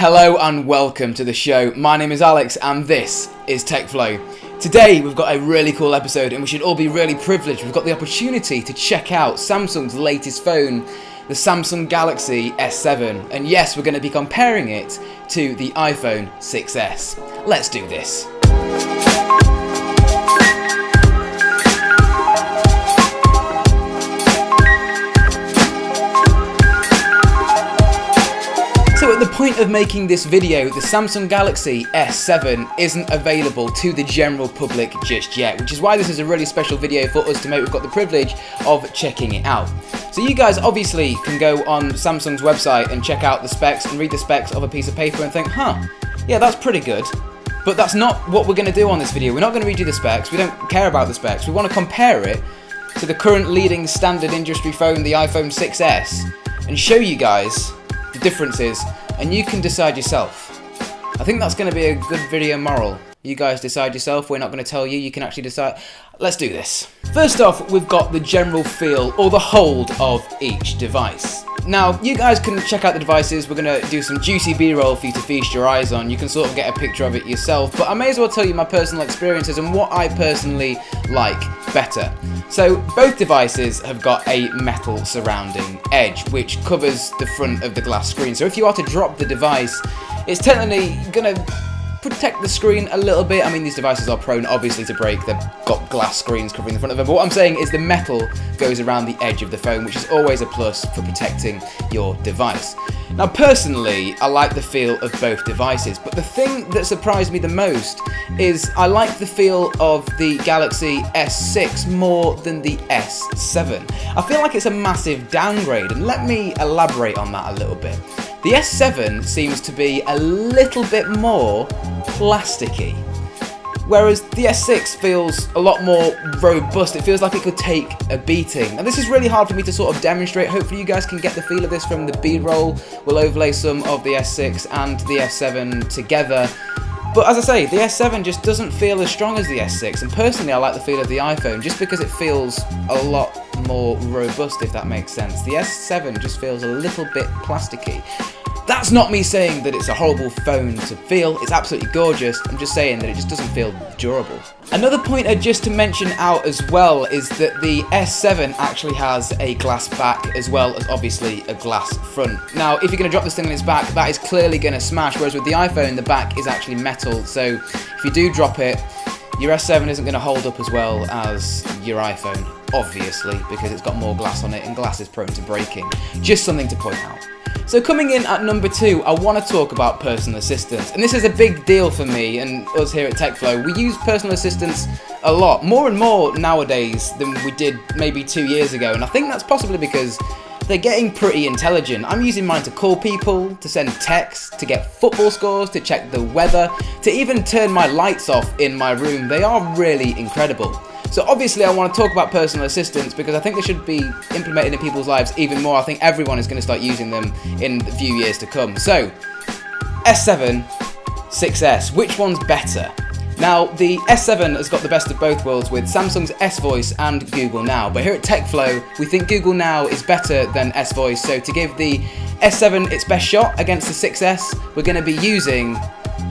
Hello and welcome to the show. My name is Alex and this is TechFlow. Today we've got a really cool episode and we should all be really privileged. We've got the opportunity to check out Samsung's latest phone, the Samsung Galaxy S7. And yes, we're going to be comparing it to the iPhone 6s. Let's do this. So at the point of making this video, the Samsung Galaxy S7 isn't available to the general public just yet, which is why this is a really special video for us to make. We've got the privilege of checking it out. So you guys obviously can go on Samsung's website and check out the specs and read the specs of a piece of paper and think, yeah, that's pretty good. But that's not what we're going to do on this video. We're not going to read you the specs. We don't care about the specs. We want to compare it to the current leading standard industry phone, the iPhone 6s, and show you guys the differences, and you can decide yourself. I think that's going to be a good video moral. You guys decide yourself. We're not going to tell you. You can actually decide. Let's do this. First off, we've got the general feel or the hold of each device. Now, you guys can check out the devices. We're going to do some juicy B-roll for you to feast your eyes on. You can sort of get a picture of it yourself, but I may as well tell you my personal experiences and what I personally like better. So, both devices have got a metal surrounding edge, which covers the front of the glass screen. So if you are to drop the device, it's technically going to protect the screen a little bit. I mean, these devices are prone obviously to break. They've got glass screens covering the front of them, but what I'm saying is the metal goes around the edge of the phone, which is always a plus for protecting your device. Now personally, I like the feel of both devices, but the thing that surprised me the most is I like the feel of the Galaxy S6 more than the S7. I feel like it's a massive downgrade, and let me elaborate on that a little bit. The S7 seems to be a little bit more plasticky, whereas the S6 feels a lot more robust. It feels like it could take a beating. And this is really hard for me to sort of demonstrate. Hopefully you guys can get the feel of this from the B-roll. We'll overlay some of the S6 and the S7 together. But as I say, the S7 just doesn't feel as strong as the S6, and personally I like the feel of the iPhone just because it feels a lot more robust, if that makes sense. The S7 just feels a little bit plasticky. That's not me saying that it's a horrible phone to feel. It's absolutely gorgeous. I'm just saying that it just doesn't feel durable. Another pointer just to mention out as well is that the S7 actually has a glass back as well as obviously a glass front. Now, if you're going to drop this thing on its back, that is clearly going to smash, whereas with the iPhone, the back is actually metal. So if you do drop it, your S7 isn't going to hold up as well as your iPhone, obviously, because it's got more glass on it, and glass is prone to breaking. Just something to point out. So coming in at number 2, I want to talk about personal assistants. And this is a big deal for me and us here at TechFlow. We use personal assistants a lot, more and more nowadays than we did maybe 2 years ago. And I think that's possibly because they're getting pretty intelligent. I'm using mine to call people, to send texts, to get football scores, to check the weather, to even turn my lights off in my room. They are really incredible. So obviously I want to talk about personal assistants because I think they should be implemented in people's lives even more. I think everyone is going to start using them in the few years to come. So, S7, 6S, which one's better? Now, the S7 has got the best of both worlds with Samsung's S-Voice and Google Now. But here at TechFlow, we think Google Now is better than S-Voice. So to give the S7 its best shot against the 6S, we're going to be using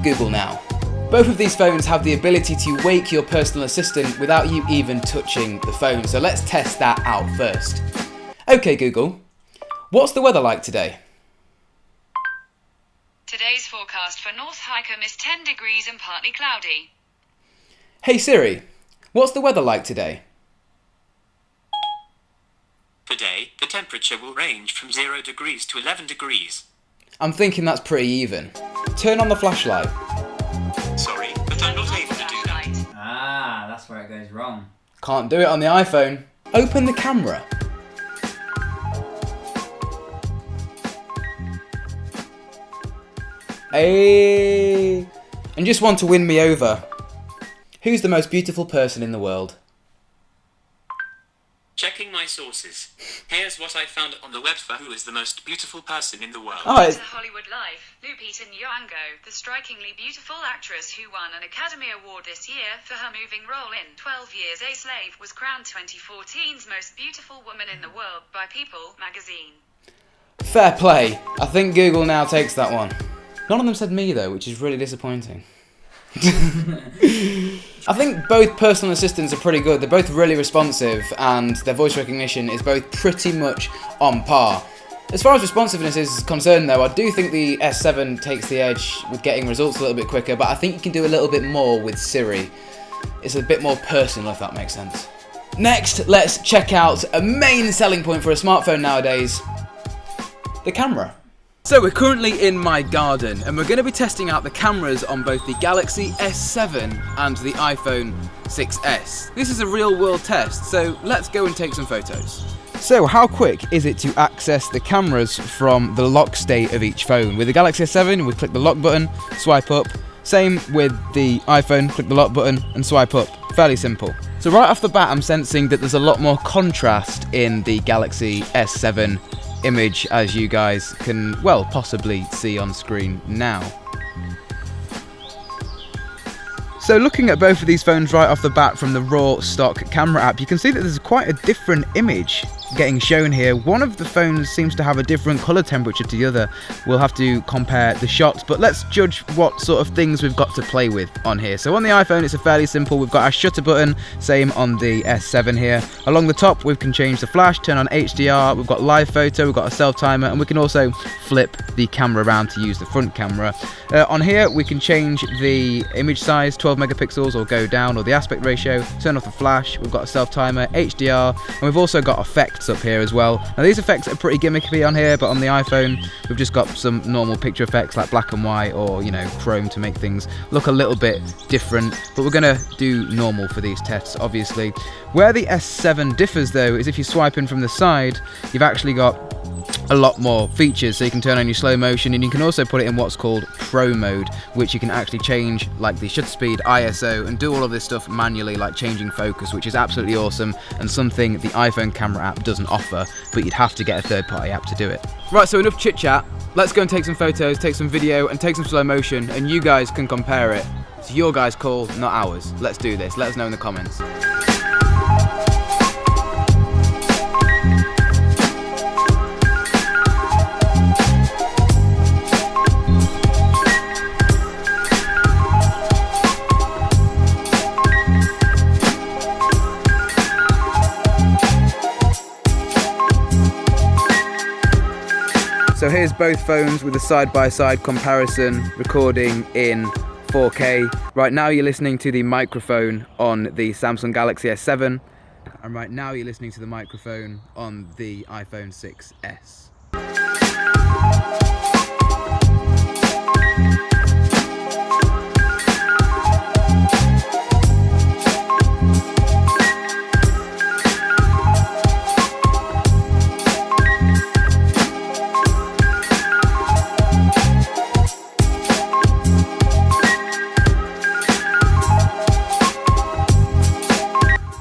Google Now. Both of these phones have the ability to wake your personal assistant without you even touching the phone. So let's test that out first. Okay, Google, what's the weather like today? Today's forecast for North Highcombe is 10 degrees and partly cloudy. Hey Siri, what's the weather like today? Today, the temperature will range from 0 degrees to 11 degrees. I'm thinking that's pretty even. Turn on the flashlight. Sorry, but I'm not able to do that. Ah, that's where it goes wrong. Can't do it on the iPhone. Open the camera. Hey, and just want to win me over. Who's the most beautiful person in the world? Checking my sources. Here's what I found on the web for who is the most beautiful person in the world. Oh, it's... To Hollywood Life, Lupita Nyong'o, the strikingly beautiful actress who won an Academy Award this year for her moving role in 12 Years a Slave, was crowned 2014's most beautiful woman in the world by People magazine. Fair play. I think Google Now takes that one. None of them said me though, which is really disappointing. I think both personal assistants are pretty good. They're both really responsive and their voice recognition is both pretty much on par. As far as responsiveness is concerned though, I do think the S7 takes the edge with getting results a little bit quicker, but I think you can do a little bit more with Siri. It's a bit more personal, if that makes sense. Next, let's check out a main selling point for a smartphone nowadays, the camera. So we're currently in my garden and we're going to be testing out the cameras on both the Galaxy S7 and the iPhone 6S. This is a real world test, so let's go and take some photos. So how quick is it to access the cameras from the lock state of each phone? With the Galaxy S7, we click the lock button, swipe up. Same with the iPhone, click the lock button and swipe up. Fairly simple. So right off the bat, I'm sensing that there's a lot more contrast in the Galaxy S7 image, as you guys can, well, possibly see on screen now. So looking at both of these phones right off the bat from the raw stock camera app, you can see that there's quite a different image getting shown here. One of the phones seems to have a different colour temperature to the other. We'll have to compare the shots, but let's judge what sort of things we've got to play with on here. So on the iPhone, it's a fairly simple. We've got our shutter button, same on the S7 here. Along the top, we can change the flash, turn on HDR, we've got live photo, we've got a self timer, and we can also flip the camera around to use the front camera. On here, we can change the image size, 12 megapixels, or go down, or the aspect ratio, turn off the flash, we've got a self timer, HDR, and we've also got effects up here as well. Now these effects are pretty gimmicky on here, but on the iPhone we've just got some normal picture effects like black and white or, you know, chrome to make things look a little bit different, but we're gonna do normal for these tests, obviously. Where the S7 differs though is if you swipe in from the side, you've actually got a lot more features. So you can turn on your slow motion, and you can also put it in what's called Pro mode, which you can actually change like the shutter speed, ISO, and do all of this stuff manually, like changing focus, which is absolutely awesome and something the iPhone camera app doesn't offer, but you'd have to get a third-party app to do it. Right, so enough chit chat. Let's go and take some photos, take some video, and take some slow motion, and you guys can compare it. It's your guys' call, not ours. Let's do this. Let us know in the comments. So here's both phones with a side-by-side comparison, recording in 4K. Right now you're listening to the microphone on the Samsung Galaxy S7, and right now you're listening to the microphone on the iPhone 6S.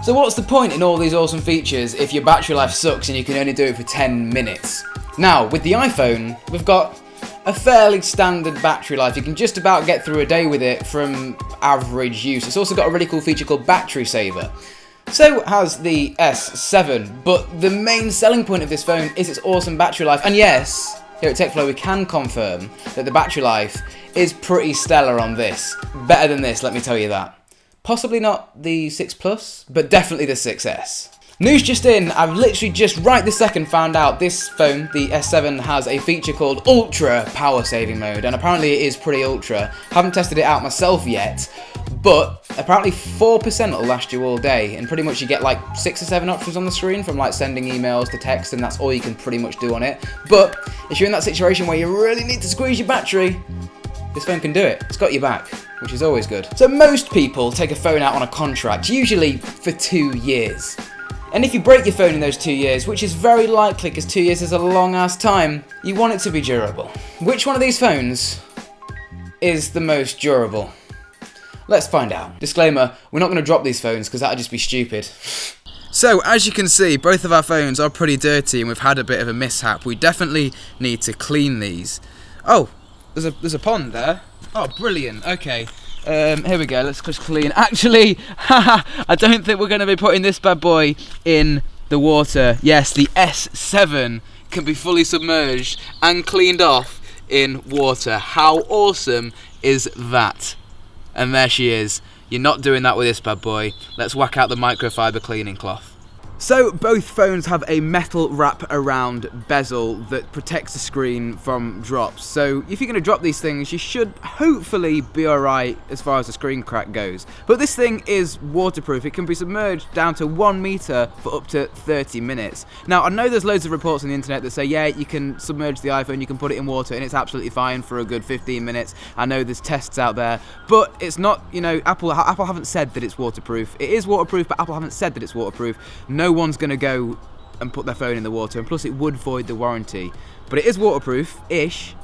So what's the point in all these awesome features if your battery life sucks and you can only do it for 10 minutes? Now, with the iPhone, we've got a fairly standard battery life. You can just about get through a day with it from average use. It's also got a really cool feature called Battery Saver. So has the S7, but the main selling point of this phone is its awesome battery life. And yes, here at TechFlow we can confirm that the battery life is pretty stellar on this. Better than this, let me tell you that. Possibly not the 6 Plus, but definitely the 6S. News just in, I've literally just right this second found out this phone, the S7, has a feature called Ultra Power Saving Mode, and apparently it is pretty ultra. Haven't tested it out myself yet, but apparently 4% will last you all day, and pretty much you get like 6 or 7 options on the screen, from like sending emails to text, and that's all you can pretty much do on it. But if you're in that situation where you really need to squeeze your battery, this phone can do it. It's got your back, which is always good. So most people take a phone out on a contract, usually for 2 years. And if you break your phone in those 2 years, which is very likely because 2 years is a long ass time, you want it to be durable. Which one of these phones is the most durable? Let's find out. Disclaimer, we're not going to drop these phones because that would just be stupid. So, as you can see, both of our phones are pretty dirty and we've had a bit of a mishap. We definitely need to clean these. Oh, there's a pond there. Oh, brilliant. Okay. Here we go. Let's just clean. Actually, I don't think we're going to be putting this bad boy in the water. Yes, the S7 can be fully submerged and cleaned off in water. How awesome is that? And there she is. You're not doing that with this bad boy. Let's whack out the microfiber cleaning cloth. So both phones have a metal wrap around bezel that protects the screen from drops. So if you're going to drop these things, you should hopefully be alright as far as the screen crack goes. But this thing is waterproof. It can be submerged down to 1 meter for up to 30 minutes. Now I know there's loads of reports on the internet that say, yeah, you can submerge the iPhone, you can put it in water and it's absolutely fine for a good 15 minutes. I know there's tests out there, but it's not, you know, Apple haven't said that it's waterproof. It is waterproof, but Apple haven't said that it's waterproof. No one's going to go and put their phone in the water, and plus it would void the warranty. But it is waterproof-ish,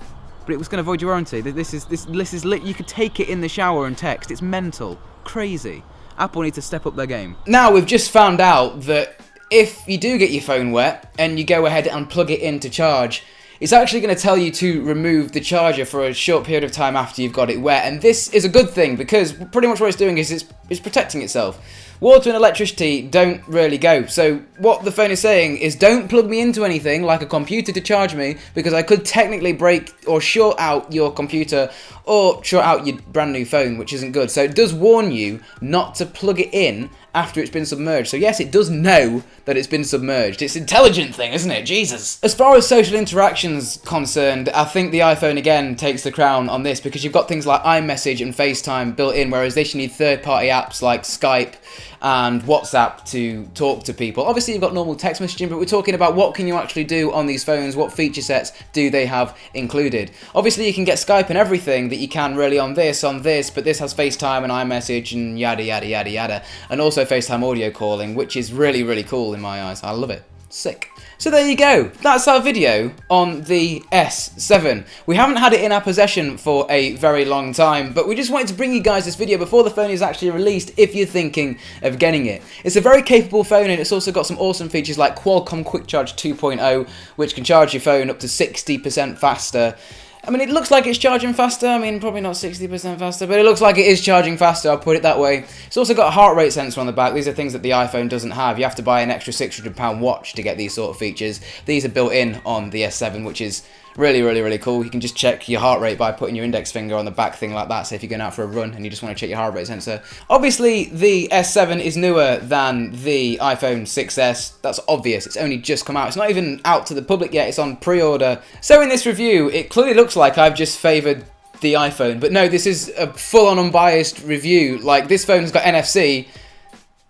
but it was going to void your warranty. This is you could take it in the shower and text. It's mental, crazy. Apple need to step up their game. Now we've just found out that if you do get your phone wet and you go ahead and plug it in to charge, it's actually going to tell you to remove the charger for a short period of time after you've got it wet, and this is a good thing because pretty much what it's doing is it's protecting itself. Water and electricity don't really go, so what the phone is saying is don't plug me into anything like a computer to charge me, because I could technically break or short out your computer or short out your brand new phone, which isn't good. So it does warn you not to plug it in after it's been submerged. So yes, it does know that it's been submerged. It's an intelligent thing, isn't it? Jesus. As far as social interactions concerned, I think the iPhone again takes the crown on this, because you've got things like iMessage and FaceTime built in, whereas this you need third-party apps like Skype and WhatsApp to talk to people. Obviously you've got normal text messaging, but we're talking about what can you actually do on these phones, what feature sets do they have included. Obviously you can get Skype and everything that you can really on this, but this has FaceTime and iMessage and yada yada yada yada, and also FaceTime audio calling, which is really, really cool in my eyes. I love it. Sick. So there you go. That's our video on the S7. We haven't had it in our possession for a very long time, but we just wanted to bring you guys this video before the phone is actually released if you're thinking of getting it. It's a very capable phone, and it's also got some awesome features like Qualcomm Quick Charge 2.0, which can charge your phone up to 60% faster. I mean, it looks like it's charging faster. I mean, probably not 60% faster, but it looks like it is charging faster, I'll put it that way. It's also got a heart rate sensor on the back. These are things that the iPhone doesn't have. You have to buy an extra £600 watch to get these sort of features. These are built in on the S7, which is really, really, really cool. You can just check your heart rate by putting your index finger on the back thing like that. So if you're going out for a run and you just want to check your heart rate sensor. Obviously, the S7 is newer than the iPhone 6S. That's obvious. It's only just come out. It's not even out to the public yet. It's on pre-order. So in this review, it clearly looks like I've just favoured the iPhone. But no, this is a full-on unbiased review. Like, this phone's got NFC.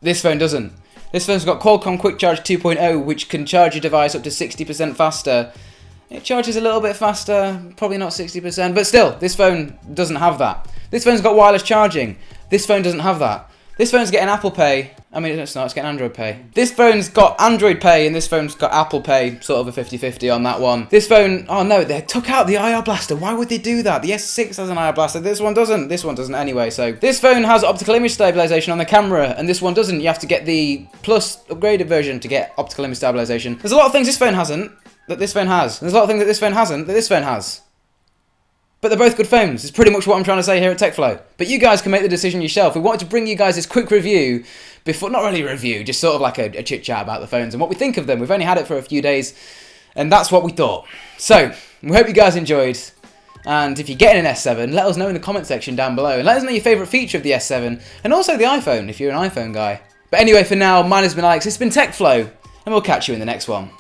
This phone doesn't. This phone's got Qualcomm Quick Charge 2.0, which can charge your device up to 60% faster. It charges a little bit faster, probably not 60%, but still, this phone doesn't have that. This phone's got wireless charging. This phone doesn't have that. This phone's getting Apple Pay. I mean, it's not, it's getting Android Pay. This phone's got Android Pay, and this phone's got Apple Pay, sort of a 50-50 on that one. This phone, oh no, they took out the IR blaster. Why would they do that? The S6 has an IR blaster, this one doesn't. This one doesn't anyway, so. This phone has optical image stabilization on the camera, and this one doesn't. You have to get the Plus upgraded version to get optical image stabilization. There's a lot of things this phone hasn't that this phone has. And there's a lot of things that this phone hasn't that this phone has. But they're both good phones. It's pretty much what I'm trying to say here at TechFlow. But you guys can make the decision yourself. We wanted to bring you guys this quick review before, not really a review, just sort of like a chit chat about the phones and what we think of them. We've only had it for a few days, and that's what we thought. So, we hope you guys enjoyed. And if you're getting an S7, let us know in the comment section down below. And let us know your favourite feature of the S7, and also the iPhone, if you're an iPhone guy. But anyway, for now, mine has been Alex, it's been TechFlow, and we'll catch you in the next one.